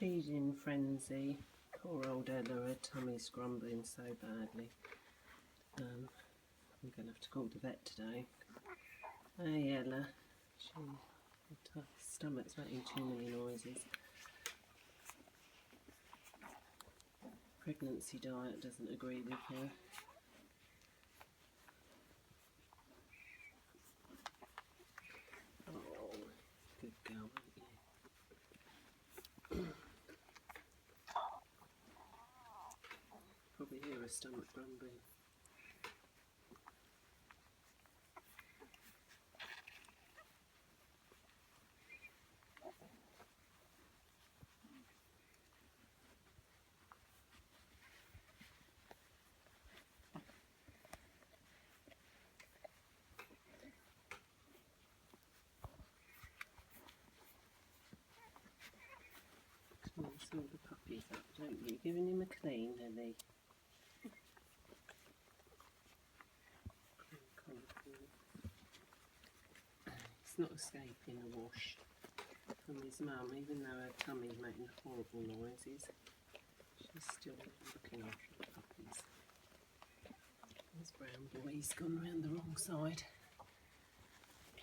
Feeding frenzy. Poor old Ella, her tummy's grumbling so badly. I'm going to have to call the vet today. Hey Ella, her stomach's making too many noises. Pregnancy diet doesn't agree with her. Oh, good girl, aren't you? Probably hear her stomach grumbling. Clean all the puppies up, don't you? Giving him a clean, Ellie. It's not escaping a wash from his mum, even though her tummy's making horrible noises. She's still looking after the puppies. This brown boy's gone round the wrong side.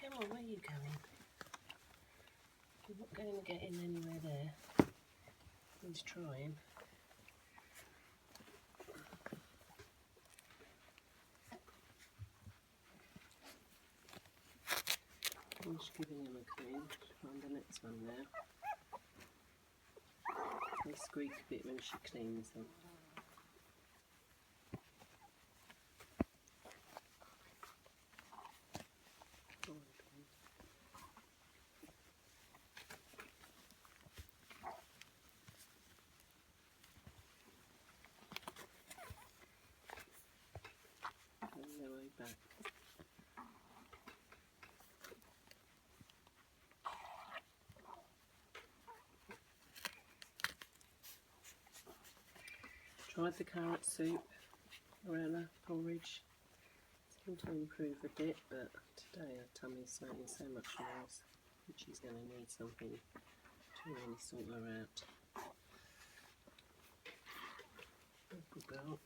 Come on, where are you going? You're not going to get in anywhere there. He's trying. I'm just giving him a clean. Find the next one now. They squeak a bit when she cleans them. On their way back. Tried the carrot soup, Lorella, porridge. Seemed to improve a bit, but today her tummy's making so much noise that she's going to need something to really sort her out. Good girl.